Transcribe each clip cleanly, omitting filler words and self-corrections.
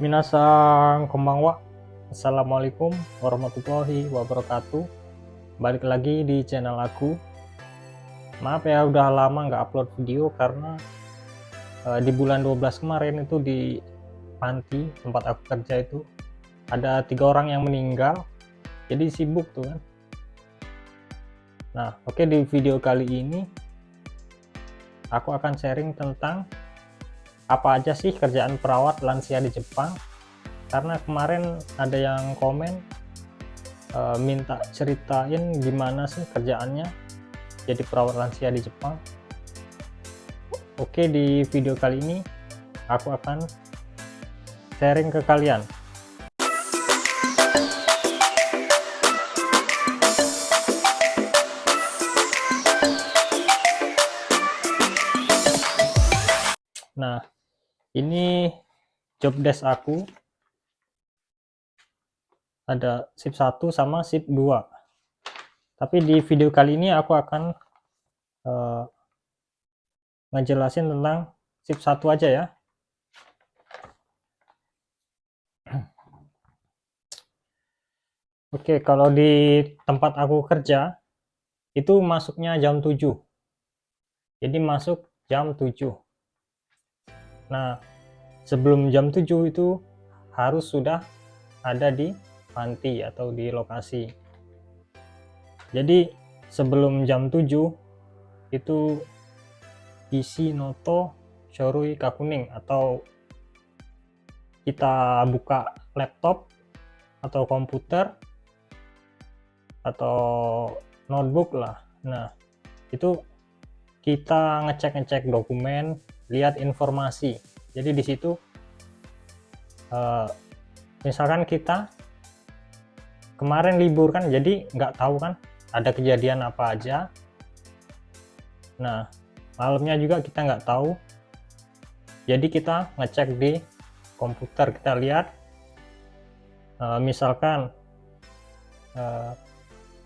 Minasan konbanwa. Assalamualaikum warahmatullahi wabarakatuh. Balik lagi di channel aku. Maaf ya udah lama nggak upload video karena di bulan 12 kemarin itu di panti tempat aku kerja itu ada 3 orang yang meninggal, jadi sibuk tuh kan. Nah oke, di video kali ini aku akan sharing tentang apa aja sih kerjaan perawat lansia di Jepang, karena kemarin ada yang komen minta ceritain gimana sih kerjaannya jadi perawat lansia di Jepang. Oke, di video kali ini aku akan sharing ke kalian. Nah, ini job desk aku. Ada shift 1 sama shift 2. Tapi di video kali ini aku akan ngejelasin tentang shift 1 aja ya. Oke, kalau di tempat aku kerja itu masuknya jam 7. Jadi masuk jam 7. Nah, sebelum jam 7 itu harus sudah ada di panti atau di lokasi. Jadi sebelum jam 7 itu isi noto shorui kakuning, atau kita buka laptop atau komputer atau notebook lah. Nah, itu kita ngecek dokumen, lihat informasi. Jadi di situ misalkan kita kemarin libur kan, jadi nggak tahu kan ada kejadian apa aja. Nah, malamnya juga kita nggak tahu, jadi kita ngecek di komputer, kita lihat misalkan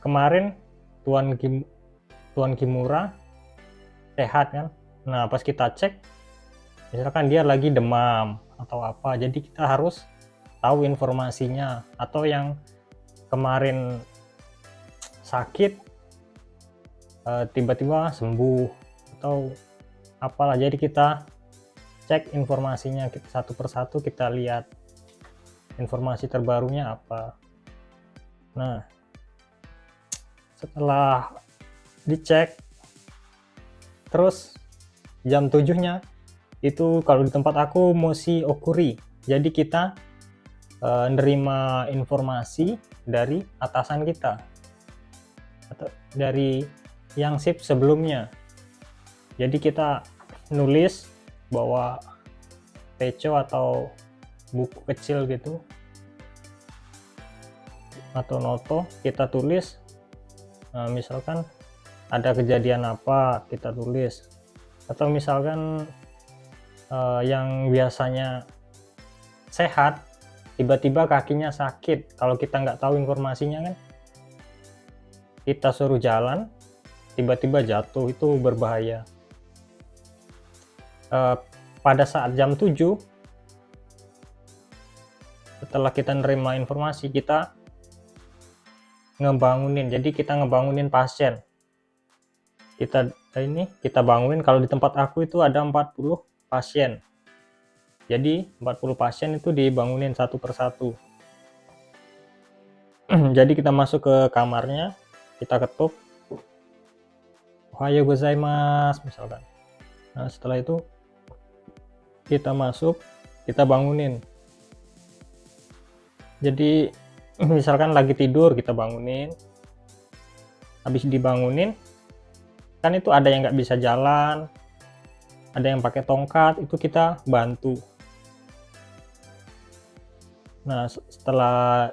kemarin Tuan Kimura sehat kan. Nah, pas kita cek misalkan dia lagi demam atau apa, jadi kita harus tahu informasinya. Atau yang kemarin sakit tiba-tiba sembuh atau apalah, jadi kita cek informasinya satu persatu, kita lihat informasi terbarunya apa. Nah, setelah dicek terus jam 7-nya itu, kalau di tempat aku moshi okuri, jadi kita nerima informasi dari atasan kita atau dari yang shift sebelumnya. Jadi kita nulis bawa peco atau buku kecil gitu atau noto, kita tulis misalkan ada kejadian apa kita tulis. Atau misalkan yang biasanya sehat tiba-tiba kakinya sakit, kalau kita nggak tahu informasinya kan, kita suruh jalan tiba-tiba jatuh, itu berbahaya. Pada saat jam 7 setelah kita nerima informasi, kita ngebangunin, jadi kita ngebangunin pasien. Kita bangunin. Kalau di tempat aku itu ada 40 pasien, jadi 40 pasien itu dibangunin satu persatu. Jadi kita masuk ke kamarnya, kita ketuk ohayo gozaimasu misalkan. Nah, setelah itu kita masuk, kita bangunin. Jadi misalkan lagi tidur, kita bangunin. Habis dibangunin kan itu ada yang nggak bisa jalan, ada yang pakai tongkat, itu kita bantu. Nah, setelah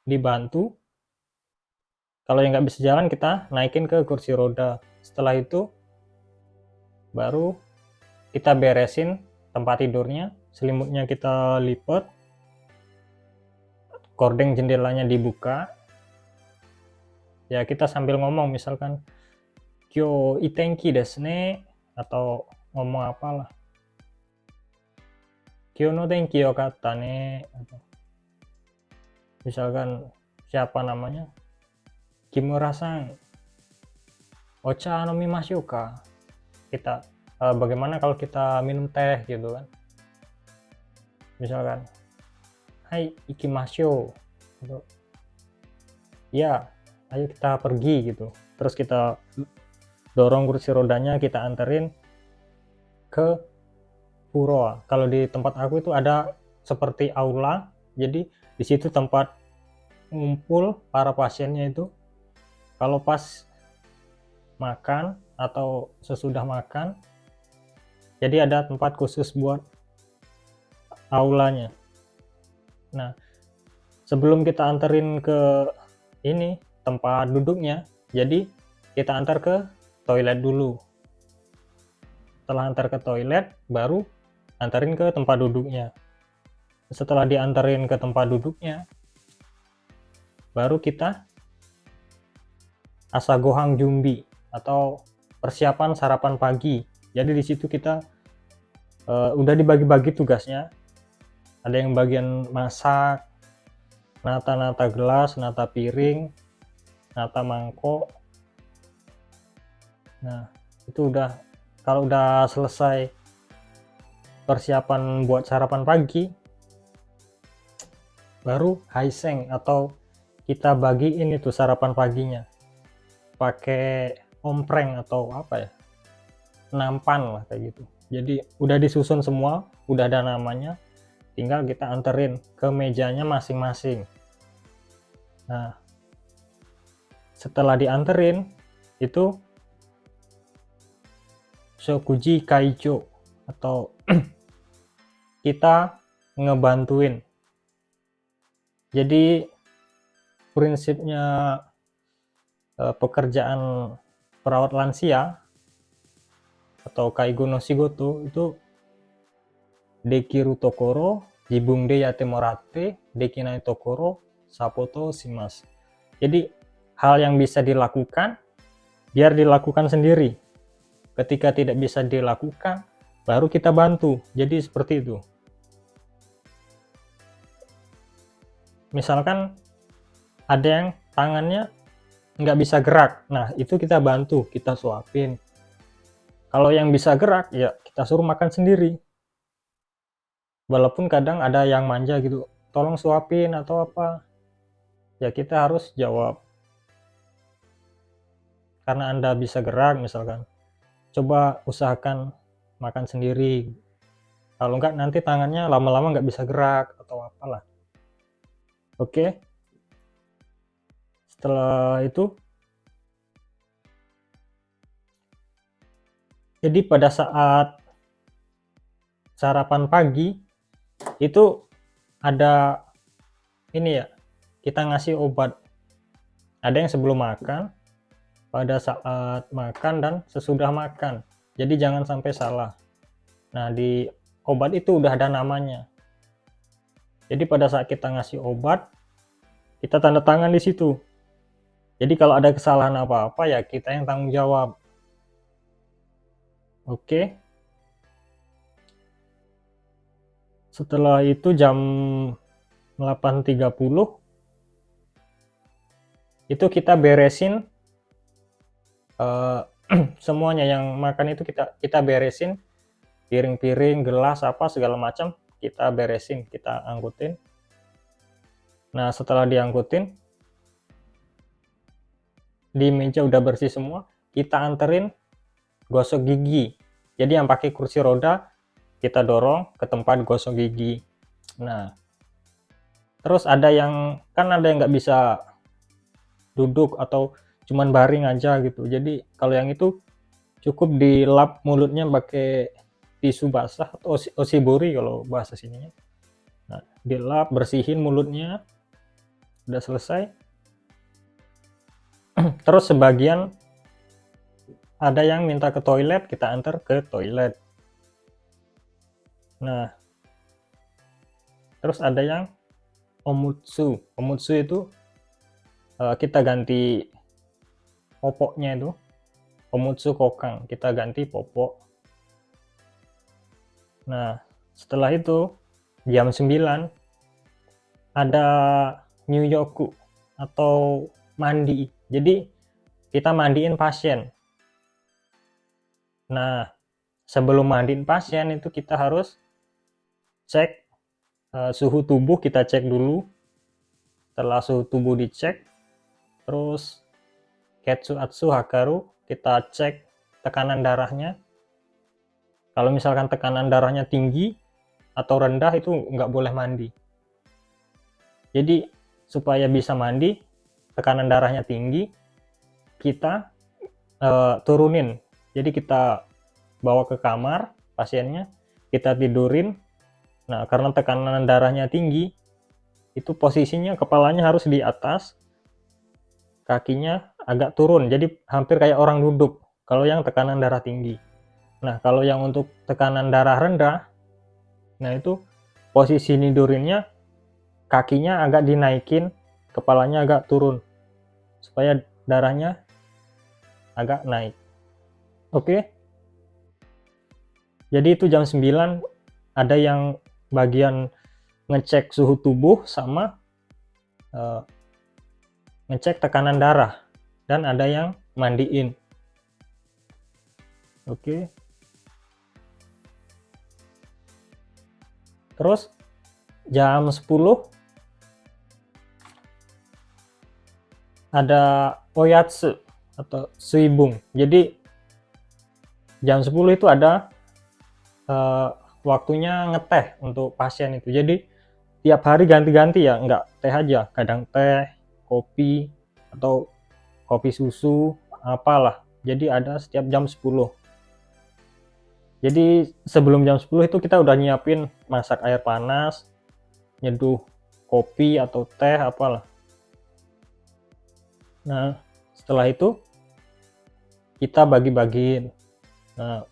dibantu, kalau yang nggak bisa jalan kita naikin ke kursi roda. Setelah itu baru kita beresin tempat tidurnya, selimutnya kita lipat, gorden jendelanya dibuka. Ya, kita sambil ngomong misalkan kyo itenki desu ne, atau ngomong apalah. Kyo no tenki yokatta ne. Misalkan siapa namanya, Kimura-san, ocha nomimashu ka. Kita bagaimana kalau kita minum teh gitu kan. Misalkan, hai ikimashu gitu. Ya, ayo kita pergi gitu. Terus kita dorong kursi rodanya, kita anterin ke pura. Kalau di tempat aku itu ada seperti aula, jadi di situ tempat ngumpul para pasiennya itu. Kalau pas makan atau sesudah makan, jadi ada tempat khusus buat aulanya. Nah, sebelum kita anterin ke ini tempat duduknya, jadi kita antar ke toilet dulu. Setelah antar ke toilet, baru antarin ke tempat duduknya. Setelah diantarin ke tempat duduknya, baru kita asagohang jumbi atau persiapan sarapan pagi. Jadi di situ kita udah dibagi-bagi tugasnya. Ada yang bagian masak, nata-nata gelas, nata piring, nata mangkok. Nah, itu udah, kalau udah selesai persiapan buat sarapan pagi, baru haiseng atau kita bagiin itu sarapan paginya pakai ompreng atau apa ya, nampan lah kayak gitu. Jadi udah disusun semua, udah ada namanya, tinggal kita anterin ke mejanya masing-masing. Nah, setelah dianterin itu shokuji kaijo atau kita ngebantuin. Jadi prinsipnya pekerjaan perawat lansia atau kaigo no shigoto itu dekiru tokoro jibung de yate morate, dekinai tokoro sapoto shimasu. Jadi hal yang bisa dilakukan biar dilakukan sendiri. Ketika tidak bisa dilakukan, baru kita bantu. Jadi seperti itu. Misalkan ada yang tangannya nggak bisa gerak, nah itu kita bantu, kita suapin. Kalau yang bisa gerak, ya kita suruh makan sendiri. Walaupun kadang ada yang manja gitu, tolong suapin atau apa, ya kita harus jawab. Karena Anda bisa gerak misalkan, coba usahakan makan sendiri. Kalau enggak nanti tangannya lama-lama nggak bisa gerak atau apalah. Oke. Setelah itu, jadi pada saat sarapan pagi itu ada ini ya, kita ngasih obat. Ada yang sebelum makan, pada saat makan, dan sesudah makan. Jadi jangan sampai salah. Nah, di obat itu udah ada namanya. Jadi pada saat kita ngasih obat, kita tanda tangan di situ. Jadi kalau ada kesalahan apa-apa ya kita yang tanggung jawab. Oke. Setelah itu jam 8.30 itu kita beresin semuanya yang makan itu kita beresin, piring-piring, gelas, apa segala macam kita beresin, kita angkutin. Nah, setelah diangkutin, di meja udah bersih semua, kita anterin gosok gigi. Jadi yang pakai kursi roda kita dorong ke tempat gosok gigi. Nah, terus ada yang nggak bisa duduk atau cuman baring aja gitu. Jadi kalau yang itu cukup dilap mulutnya pakai tisu basah atau oshibori kalau bahasa sininya. Nah, dilap, bersihin mulutnya, udah selesai. Terus sebagian ada yang minta ke toilet, kita antar ke toilet. Nah, terus ada yang omutsu. Omutsu itu kita ganti popoknya itu. Omutsu kokang, kita ganti popok. Nah, setelah itu jam 9 ada nyuyoku atau mandi. Jadi kita mandiin pasien. Nah, sebelum mandiin pasien itu kita harus cek suhu tubuh, kita cek dulu. Setelah suhu tubuh dicek, terus ketsu atsu hakaru, kita cek tekanan darahnya. Kalau misalkan tekanan darahnya tinggi atau rendah itu nggak boleh mandi. Jadi supaya bisa mandi, tekanan darahnya tinggi, kita turunin. Jadi kita bawa ke kamar pasiennya, kita tidurin. Nah, karena tekanan darahnya tinggi, itu posisinya kepalanya harus di atas, kakinya agak turun, jadi hampir kayak orang duduk kalau yang tekanan darah tinggi. Nah, kalau yang untuk tekanan darah rendah, nah itu posisi tidurinnya kakinya agak dinaikin, kepalanya agak turun, supaya darahnya agak naik. Oke. Jadi itu jam 9 ada yang bagian ngecek suhu tubuh sama ngecek tekanan darah, dan ada yang mandiin. Oke. Terus jam 10 ada oyatsu atau suibung. Jadi jam 10 itu ada waktunya ngeteh untuk pasien itu. Jadi tiap hari ganti-ganti ya, nggak teh aja, kadang teh, kopi, atau kopi susu, apalah. Jadi ada setiap jam 10. Jadi sebelum jam 10 itu kita udah nyiapin masak air panas, nyeduh kopi atau teh, apalah. Nah, setelah itu kita bagi-bagiin. Nah,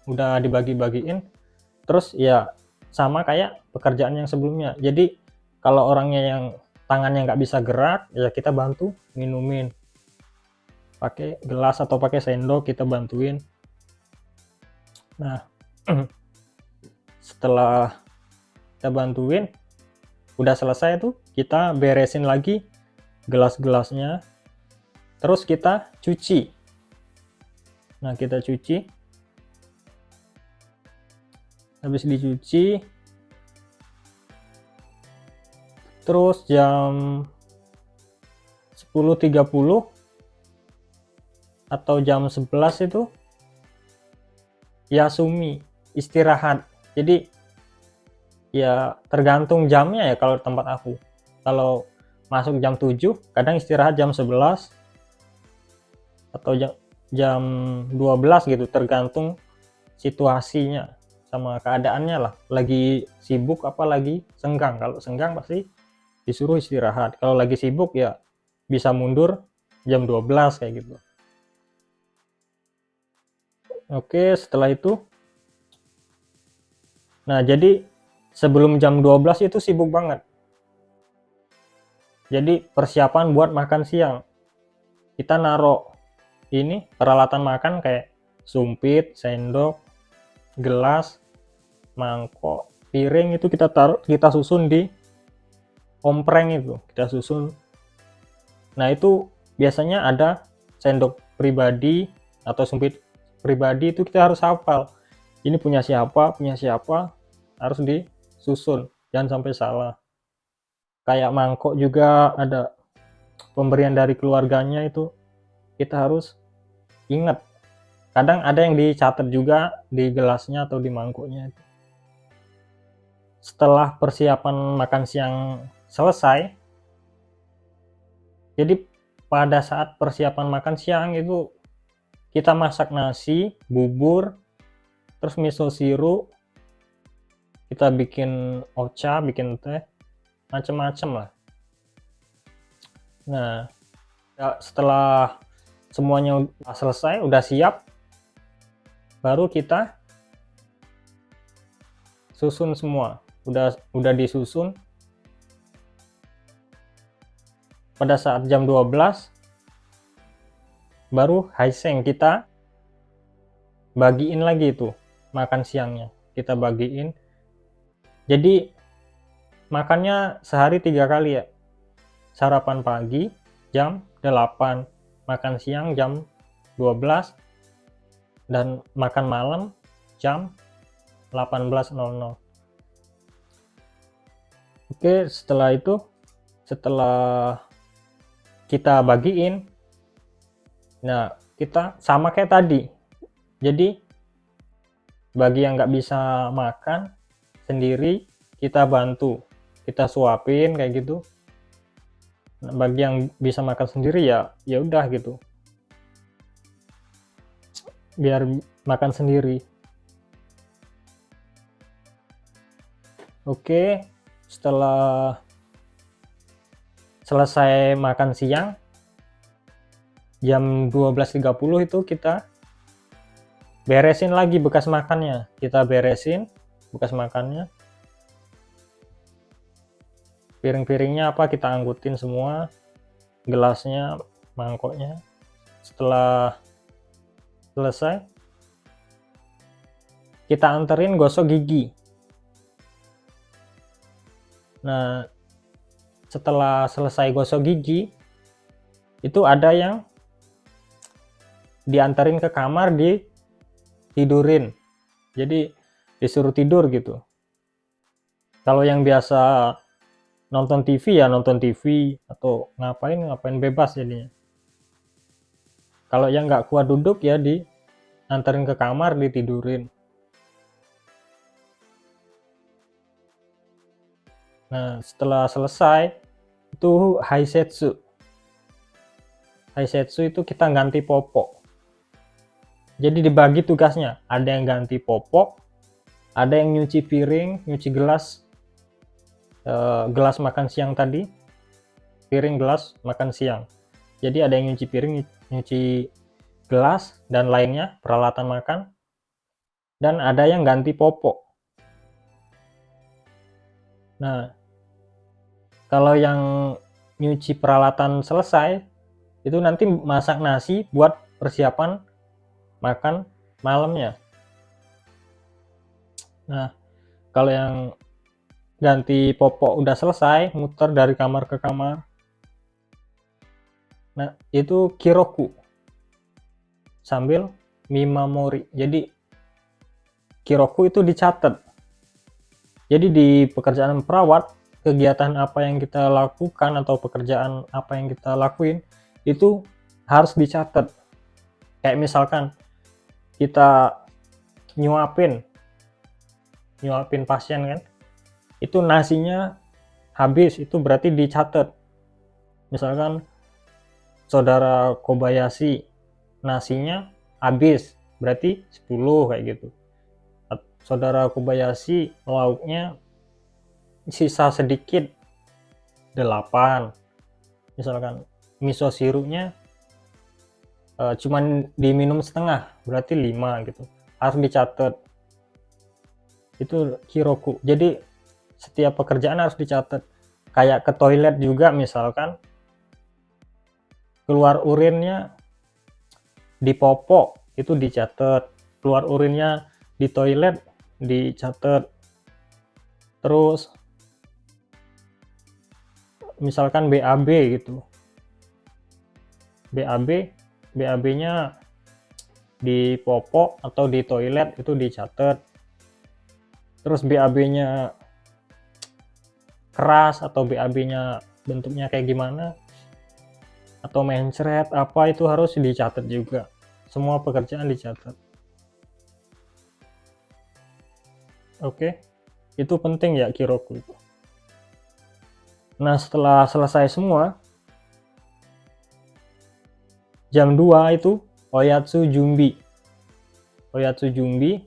udah dibagi-bagiin, terus ya sama kayak pekerjaan yang sebelumnya. Jadi kalau orangnya yang tangannya nggak bisa gerak, ya kita bantu minumin pakai gelas atau pakai sendok, kita bantuin. Nah, setelah kita bantuin, udah selesai tuh, kita beresin lagi gelas-gelasnya, terus kita cuci. Nah, kita cuci. Habis dicuci, terus jam 10.30 atau jam 11 itu yasumi, istirahat. Jadi ya tergantung jamnya ya, kalau tempat aku. Kalau masuk jam 7, kadang istirahat jam 11 atau jam 12 gitu, tergantung situasinya sama keadaannya lah, lagi sibuk apa lagi senggang. Kalau senggang pasti disuruh istirahat, kalau lagi sibuk ya bisa mundur jam 12 kayak gitu. Oke, setelah itu, nah jadi sebelum jam 12 itu sibuk banget. Jadi persiapan buat makan siang, kita naruh ini peralatan makan kayak sumpit, sendok, gelas, mangkok, piring, itu kita taruh, kita susun di ompreng, itu kita susun. Nah, itu biasanya ada sendok pribadi atau sumpit pribadi, itu kita harus hafal. Ini punya siapa, harus disusun, jangan sampai salah. Kayak mangkok juga ada pemberian dari keluarganya, itu kita harus ingat. Kadang ada yang dicatat juga di gelasnya atau di mangkoknya. Setelah persiapan makan siang selesai, jadi pada saat persiapan makan siang itu kita masak nasi, bubur, terus miso siru, kita bikin ocha, bikin teh, macem-macem lah. Nah, setelah semuanya udah selesai, udah siap, baru kita susun semua. Udah disusun. Pada saat jam 12 baru haiseng, kita bagiin lagi itu makan siangnya, kita bagiin. Jadi makannya sehari 3 kali ya. Sarapan pagi jam 8, makan siang jam 12, dan makan malam jam 18.00. Oke, setelah itu, setelah kita bagiin, nah kita sama kayak tadi. Jadi bagi yang nggak bisa makan sendiri, kita bantu, kita suapin kayak gitu. Nah, bagi yang bisa makan sendiri ya udah gitu, biar makan sendiri. Oke, setelah selesai makan siang jam 12.30 itu kita beresin lagi bekas makannya. Kita beresin bekas makannya, piring-piringnya apa kita angkutin semua, gelasnya, mangkoknya. Setelah selesai kita anterin gosok gigi. Nah, setelah selesai gosok gigi itu ada yang diantarin ke kamar, tidurin, jadi disuruh tidur gitu. Kalau yang biasa nonton TV ya nonton TV, atau ngapain bebas jadinya. Kalau yang nggak kuat duduk ya diantarin ke kamar, ditidurin. Nah, setelah selesai itu haisetsu. Haisetsu itu kita ganti popok. Jadi dibagi tugasnya, ada yang ganti popok, ada yang nyuci piring, nyuci gelas, gelas makan siang tadi, piring gelas makan siang. Jadi ada yang nyuci piring, nyuci gelas dan lainnya, peralatan makan, dan ada yang ganti popok. Nah, kalau yang nyuci peralatan selesai, itu nanti masak nasi buat persiapan makan malamnya. Nah, kalau yang ganti popok udah selesai, muter dari kamar ke kamar. Nah, itu kiroku sambil mimamori. Jadi kiroku itu dicatat. Jadi di pekerjaan perawat, kegiatan apa yang kita lakukan atau pekerjaan apa yang kita lakuin itu harus dicatat. Kayak misalkan kita nyuapin pasien kan, itu nasinya habis, itu berarti dicatat. Misalkan saudara Kobayashi nasinya habis, berarti 10 kayak gitu. Saudara Kobayashi lauknya sisa sedikit, 8. Misalkan miso sirupnya cuman diminum setengah, berarti 5 gitu. Harus dicatat. Itu kiroku. Jadi setiap pekerjaan harus dicatat. Kayak ke toilet juga, misalkan keluar urinnya di popok itu dicatat, keluar urinnya di toilet dicatat. Terus misalkan BAB gitu, BAB-nya di popok atau di toilet itu dicatat. Terus BAB-nya keras atau BAB-nya bentuknya kayak gimana, atau mencret apa, itu harus dicatat juga. Semua pekerjaan dicatat. Oke, itu penting ya kiroku itu. Nah, setelah selesai semua, jam 2 itu oyatsu jumbi. Oyatsu jumbi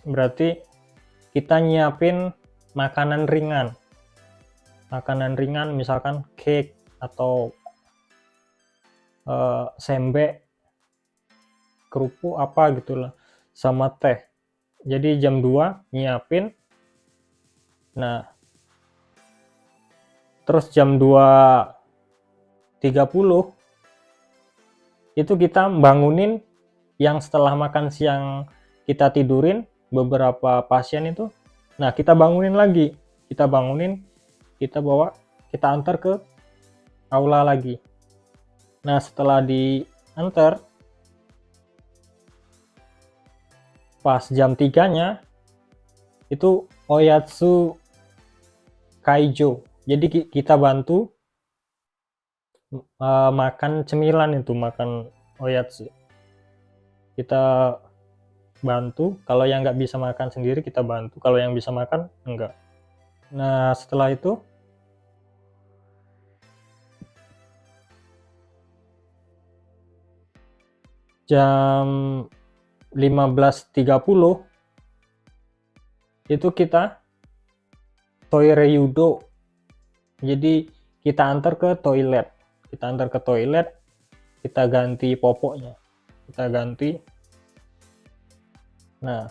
berarti kita nyiapin makanan ringan. Makanan ringan misalkan cake atau sembe, kerupuk apa gitulah, sama teh. Jadi jam 2 nyiapin. Nah, terus jam 2.30 itu kita bangunin yang setelah makan siang kita tidurin, beberapa pasien itu. Nah, kita bangunin lagi. kita bangunin, kita bawa, kita antar ke aula lagi. Nah setelah diantar, pas jam 3-nya itu Oyatsu Kaijo, jadi kita bantu makan cemilan, itu makan Oyatsu, kita bantu. Kalau yang nggak bisa makan sendiri kita bantu, kalau yang bisa makan enggak. Nah setelah itu jam 15.30 itu kita Toireyudo, jadi kita antar ke toilet, kita ganti popoknya, kita ganti. Nah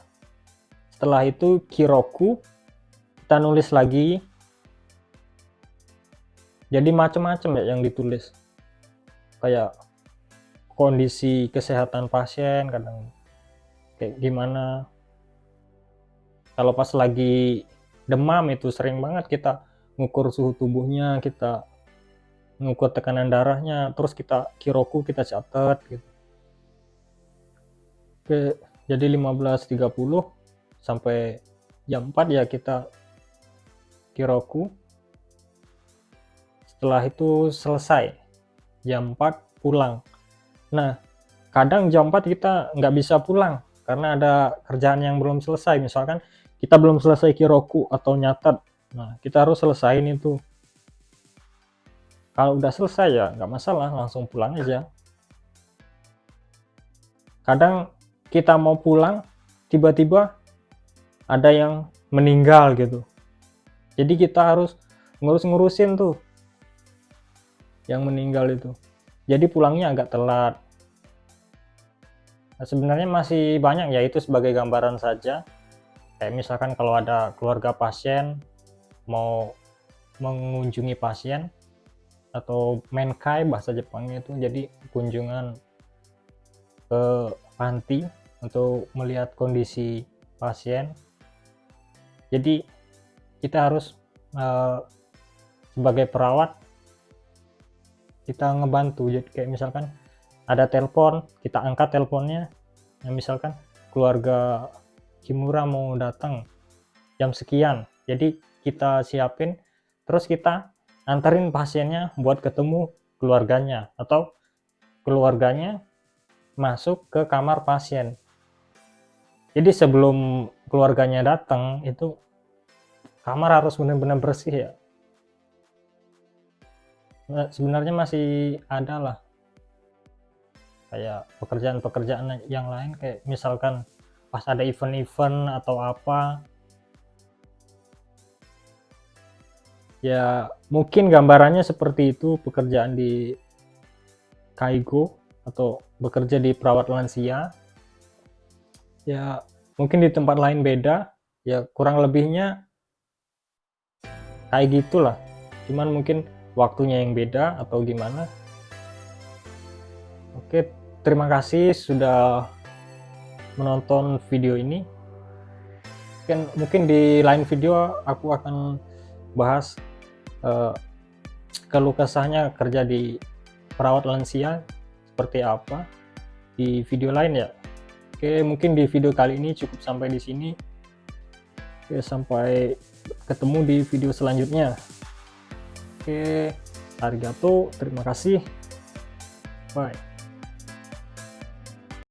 setelah itu Kiroku, kita nulis lagi, jadi macam-macam ya yang ditulis, kayak kondisi kesehatan pasien, kadang kayak gimana. Kalau pas lagi demam itu sering banget kita ngukur suhu tubuhnya, kita ngukur tekanan darahnya, terus kita Kiroku, kita catat gitu. Oke, jadi 15.30 sampai jam 4 ya kita Kiroku. Setelah itu selesai, jam 4 pulang. Nah kadang jam 4 kita nggak bisa pulang karena ada kerjaan yang belum selesai, misalkan kita belum selesai Kiroku atau nyatet. Nah kita harus selesaiin itu. Kalau udah selesai ya nggak masalah, langsung pulang aja. Kadang kita mau pulang, tiba-tiba ada yang meninggal gitu, jadi kita harus ngurusin tuh yang meninggal itu, jadi pulangnya agak telat. Nah, sebenarnya masih banyak ya, itu sebagai gambaran saja. Kayak misalkan kalau ada keluarga pasien mau mengunjungi pasien, atau menkai bahasa Jepangnya itu, jadi kunjungan ke panti untuk melihat kondisi pasien. Jadi kita harus sebagai perawat kita ngebantu. Jadi kayak misalkan ada telepon, kita angkat teleponnya. Nah, misalkan keluarga Kimura mau datang jam sekian, jadi kita siapin, terus kita anterin pasiennya buat ketemu keluarganya, atau keluarganya masuk ke kamar pasien. Jadi sebelum keluarganya datang itu kamar harus benar-benar bersih ya. Nah, sebenarnya masih ada lah kayak pekerjaan-pekerjaan yang lain, kayak misalkan pas ada event-event atau apa ya, mungkin gambarannya seperti itu pekerjaan di Kaigo atau bekerja di perawat lansia. Ya mungkin di tempat lain beda ya, kurang lebihnya kayak gitulah, cuman mungkin waktunya yang beda atau gimana. Oke, terima kasih sudah menonton video ini. Mungkin di lain video aku akan bahas keluh kesahnya kerja di perawat lansia seperti apa di video lain ya. Oke, mungkin di video kali ini cukup sampai di sini. Oke, sampai ketemu di video selanjutnya. Oke, arigato, terima kasih. Bye.